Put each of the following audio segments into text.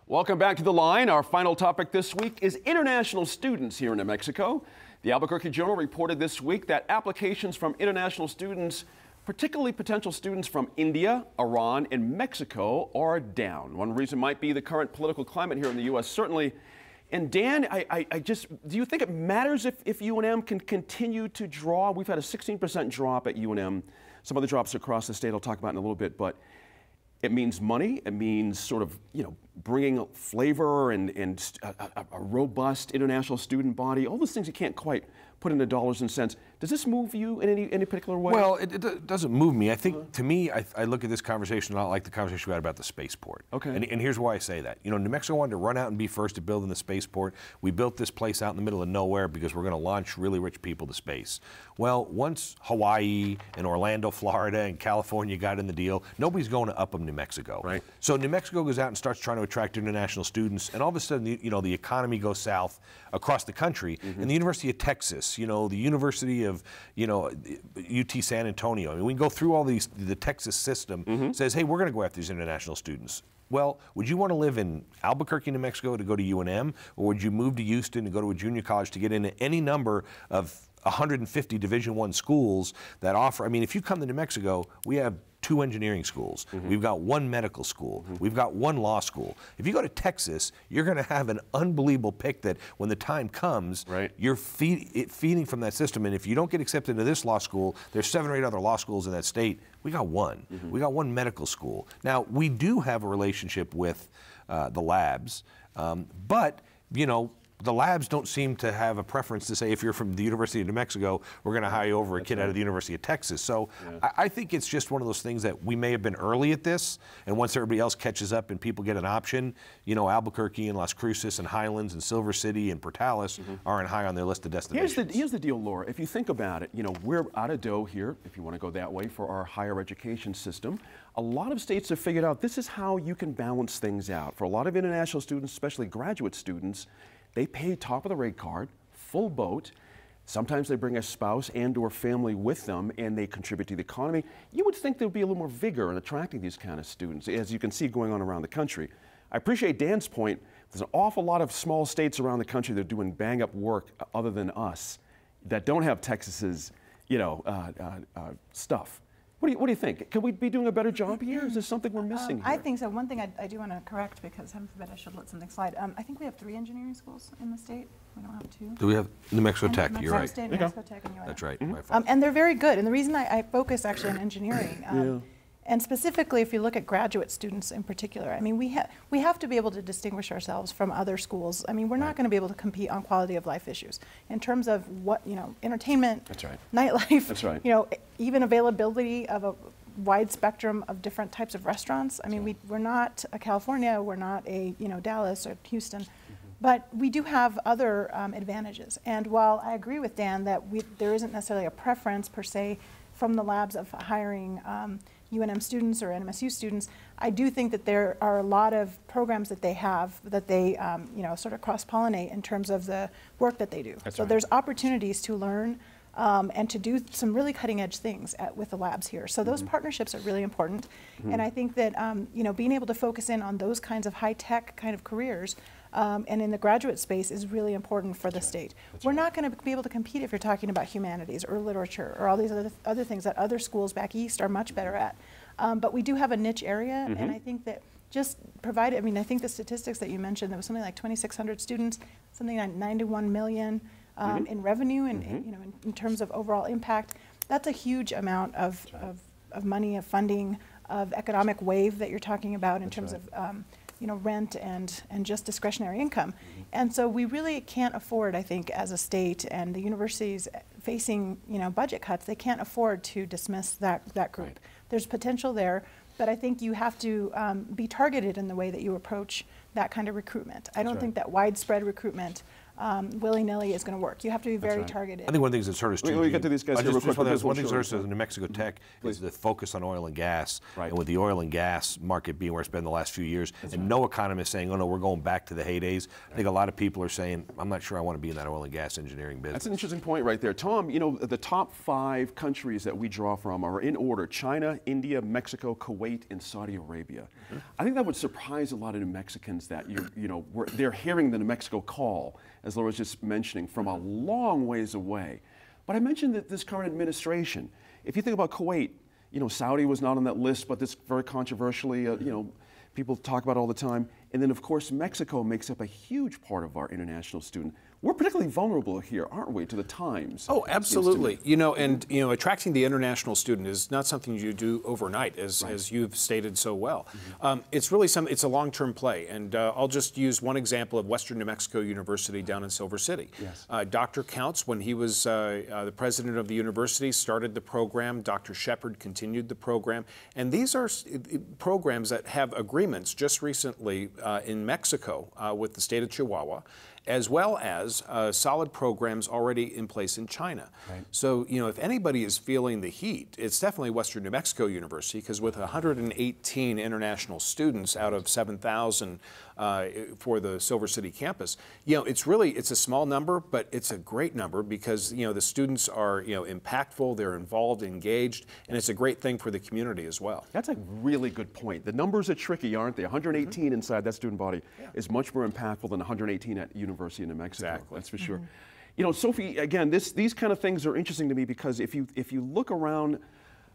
Welcome back to The Line. Our final topic this week is international students here in New Mexico. The Albuquerque Journal reported this week that applications from international students, particularly potential students from India, Iran, and Mexico, are down. One reason might be the current political climate here in the U.S., certainly. And Dan, do you think it matters if UNM can continue to draw? We've had a 16% drop at UNM. Some other drops across the state I'll talk about in a little bit, but it means money. It means sort of, bringing flavor and a robust international student body. All those things you can't quite put into dollars and cents. Does this move you in any particular way? Well, it doesn't move me. I think, to me, I look at this conversation a lot like the conversation we had about the spaceport. Okay. And here's why I say that. New Mexico wanted to run out and be first to building the spaceport. We built this place out in the middle of nowhere because we're going to launch really rich people to space. Well, once Hawaii and Orlando, Florida, and California got in the deal, nobody's going to Upham, New Mexico. Right. So New Mexico goes out and starts trying to attract international students, and all of a sudden, the economy goes south across the country. And the University of Texas, the University of, UT San Antonio. I mean, we can go through all these. The Texas system says, hey, we're going to go after these international students. Well, would you want to live in Albuquerque, New Mexico to go to UNM, or would you move to Houston to go to a junior college to get into any number of 150 Division I schools that offer? I mean, if you come to New Mexico, we have 2 engineering schools. We've got 1 medical school. We've got 1 law school. If you go to Texas, you're going to have an unbelievable pick that when the time comes, you're feeding from that system. And if you don't get accepted into this law school, there's 7 or 8 other law schools in that state. We got 1. We got 1 medical school. Now, we do have a relationship with the labs, but, the labs don't seem to have a preference to say, if you're from the University of New Mexico, we're going to hire you over a kid out of the University of Texas. So I think it's just one of those things that we may have been early at this, and once everybody else catches up and people get an option, Albuquerque and Las Cruces and Highlands and Silver City and Portales aren't high on their list of destinations. Here's the deal, Laura. If you think about it, we're out of dough here, if you want to go that way, for our higher education system. A lot of states have figured out this is how you can balance things out. For a lot of international students, especially graduate students, they pay top of the rate card, full boat. Sometimes they bring a spouse and or family with them, and they contribute to the economy. You would think there would be a little more vigor in attracting these kind of students, as you can see going on around the country. I appreciate Dan's point. There's an awful lot of small states around the country that are doing bang-up work other than us that don't have Texas's, stuff. What do you think? Could we be doing a better job here? Is there something we're missing here? I think so. One thing I do want to correct, because I bet I should let something slide. I think we have 3 engineering schools in the state. We don't have 2. Do we have New Mexico Tech? You're right. State, New Mexico Tech, and UNM. That's right. And they're very good. And the reason I focus actually on engineering, and specifically if you look at graduate students in particular, I mean, we have to be able to distinguish ourselves from other schools. I mean, we're not going to be able to compete on quality of life issues in terms of what, entertainment, nightlife, even availability of a wide spectrum of different types of restaurants. I mean, we're not a California, we're not a Dallas or Houston, but we do have other advantages. And while I agree with Dan that there isn't necessarily a preference per se from the labs of hiring UNM students or NMSU students, I do think that there are a lot of programs that they have that they sort of cross-pollinate in terms of the work that they do. So there's opportunities to learn and to do some really cutting-edge things with the labs here. So those partnerships are really important, and I think that being able to focus in on those kinds of high-tech kind of careers and in the graduate space is really important for the state. We're not going to be able to compete if you're talking about humanities or literature or all these other things that other schools back east are much better at. But we do have a niche area, and I think that just provided, I think the statistics that you mentioned, there was something like 2,600 students, something like 91 million in revenue, and in terms of overall impact. That's a huge amount of money, of funding, of economic wave that you're talking about in terms of rent and just discretionary income. And so we really can't afford, I think, as a state, and the universities facing budget cuts, they can't afford to dismiss that group. There's potential there, but I think you have to be targeted in the way that you approach that kind of recruitment. I don't think that widespread recruitment willy-nilly is going to work. You have to be very targeted. I think one of the things that's hurt us too. We get to these guys here real quick. One of the things that hurts us in New Mexico Tech is the focus on oil and gas. Right. And with the oil and gas market being where it's been the last few years, no economist saying, oh no, we're going back to the heydays. I think a lot of people are saying, I'm not sure I want to be in that oil and gas engineering business. That's an interesting point right there. Tom, you know, the top 5 countries that we draw from are in order: China, India, Mexico, Kuwait, and Saudi Arabia. I think that would surprise a lot of New Mexicans that they're hearing the New Mexico call, as Laura was just mentioning, from a long ways away. But I mentioned that this current administration, if you think about Kuwait, you know, Saudi was not on that list, but this very controversially, you know, people talk about it all the time. And then, of course, Mexico makes up a huge part of our international student. We're particularly vulnerable here, aren't we, to the times? Oh, absolutely. You know, and attracting the international student is not something you do overnight, as you've stated so well. It's really it's a long-term play, and I'll just use one example of Western New Mexico University down in Silver City. Yes. Dr. Counts, when he was the president of the university, started the program. Dr. Shepard continued the program, and these are programs that have agreements just recently in Mexico with the state of Chihuahua, as well as solid programs already in place in China. Right. So, you know, if anybody is feeling the heat, it's definitely Western New Mexico University, because with 118 international students out of 7,000 for the Silver City campus, you know, it's a small number, but it's a great number because, you know, the students are, you know, impactful, they're involved, engaged, and it's a great thing for the community as well. That's a really good point. The numbers are tricky, aren't they? 118 inside that student body is much more impactful than 118 at University of New Mexico. Exactly. That's for sure. You know, Sophie, again, these kind of things are interesting to me because if you look around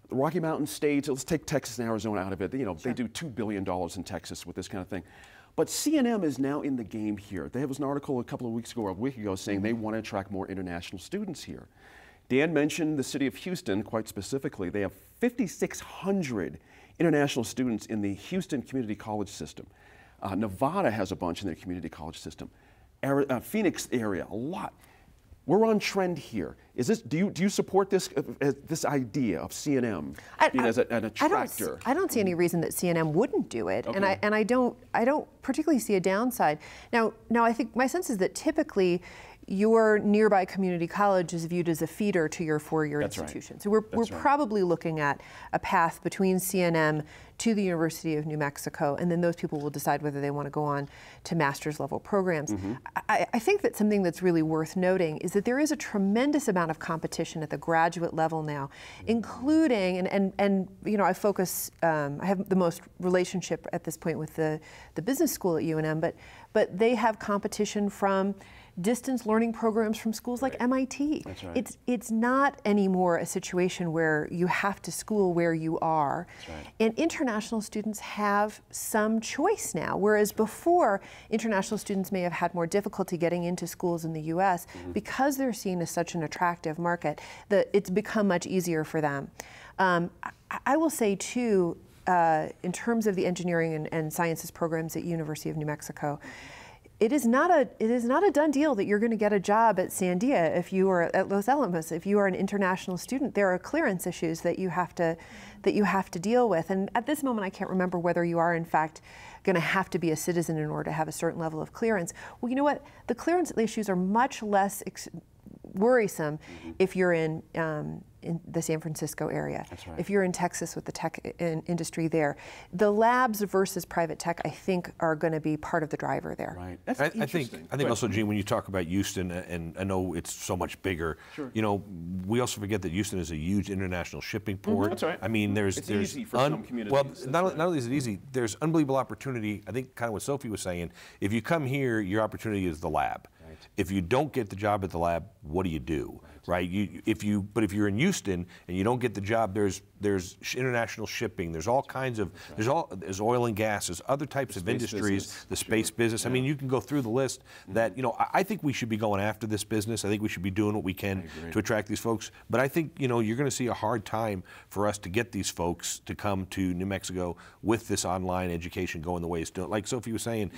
the Rocky Mountain states, let's take Texas and Arizona out of it. You know, they do $2 billion in Texas with this kind of thing. But CNM is now in the game here. There was an article a couple of weeks ago or a week ago saying they want to attract more international students here. Dan mentioned the city of Houston quite specifically. They have 5,600 international students in the Houston Community College system. Nevada has a bunch in their community college system. Phoenix area, a lot. We're on trend here. Is this? Do you support this idea of CNM being as an attractor? I don't see any reason that CNM wouldn't do it, Okay. and I don't particularly see a downside. Now I think my sense is that typically your nearby community college is viewed as a feeder to your four-year institution. Right. So we're probably looking at a path between CNM to the University of New Mexico, and then those people will decide whether they want to go on to master's level programs. I think that something that's really worth noting is that there is a tremendous amount of competition at the graduate level now, including, and you know, I have the most relationship at this point with the business school at UNM, but they have competition from distance learning programs from schools like MIT. That's right. It's not anymore a situation where you have to school where you are. That's right. And international students have some choice now, whereas before, international students may have had more difficulty getting into schools in the US because they're seen as such an attractive market, that it's become much easier for them. I will say too, in terms of the engineering and sciences programs at University of New Mexico, it is not a done deal that you're going to get a job at Sandia if you are at Los Alamos. If you are an international student, there are clearance issues that you have to deal with. And at this moment, I can't remember whether you are in fact going to have to be a citizen in order to have a certain level of clearance. Well, you know what? The clearance issues are much less worrisome if you're in the San Francisco area. That's right. If you're in Texas with the tech industry there. The labs versus private tech, I think, are going to be part of the driver there. Right. That's I interesting. think also, Gene, when you talk about Houston, and I know it's so much bigger, you know, we also forget that Houston is a huge international shipping port. That's right. I mean, It's easy for some communities. Well, That's not only is it easy, there's unbelievable opportunity. I think kind of what Sophie was saying, if you come here, your opportunity is the lab. Right. If you don't get the job at the lab, what do you do? Right? If you're in Houston and you don't get the job, there's international shipping. There's all kinds of there's oil and gas. There's other types of industries. Business, the space business. I mean, you can go through the list. That I think we should be going after this business. I think we should be doing what we can to attract these folks. But I think you're going to see a hard time for us to get these folks to come to New Mexico with this online education going the way it's doing. Like Sophie was saying,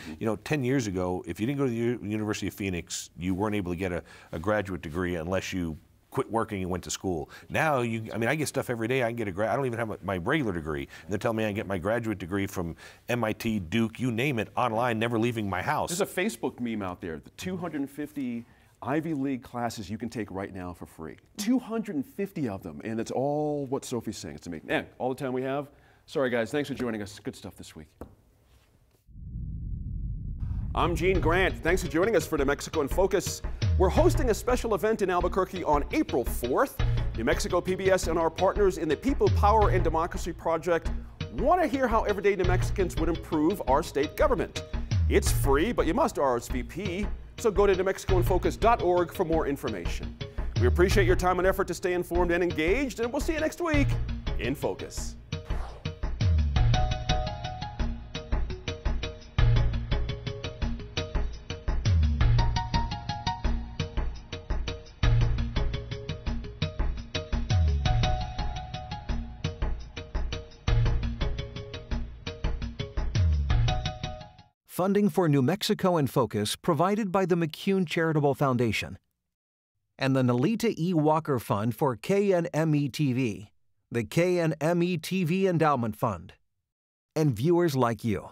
10 years ago, if you didn't go to the University of Phoenix, you weren't able to get a graduate degree unless you quit working and went to school. Now, I mean, I get stuff every day. I can get I don't even have my regular degree. And they're telling me I can get my graduate degree from MIT, Duke, you name it, online, never leaving my house. There's a Facebook meme out there, the 250 Ivy League classes you can take right now for free. 250 of them, and that's all what Sophie's saying. It's amazing. And all the time we have. Sorry, guys. Thanks for joining us. Good stuff this week. I'm Gene Grant. Thanks for joining us for New Mexico in Focus. We're hosting a special event in Albuquerque on April 4th. New Mexico PBS and our partners in the People, Power, and Democracy Project want to hear how everyday New Mexicans would improve our state government. It's free, but you must RSVP, so go to newmexicoinfocus.org for more information. We appreciate your time and effort to stay informed and engaged, and we'll see you next week in Focus. Funding for New Mexico in Focus provided by the McCune Charitable Foundation and the Nalita E. Walker Fund for KNME-TV, the KNME-TV Endowment Fund, and viewers like you.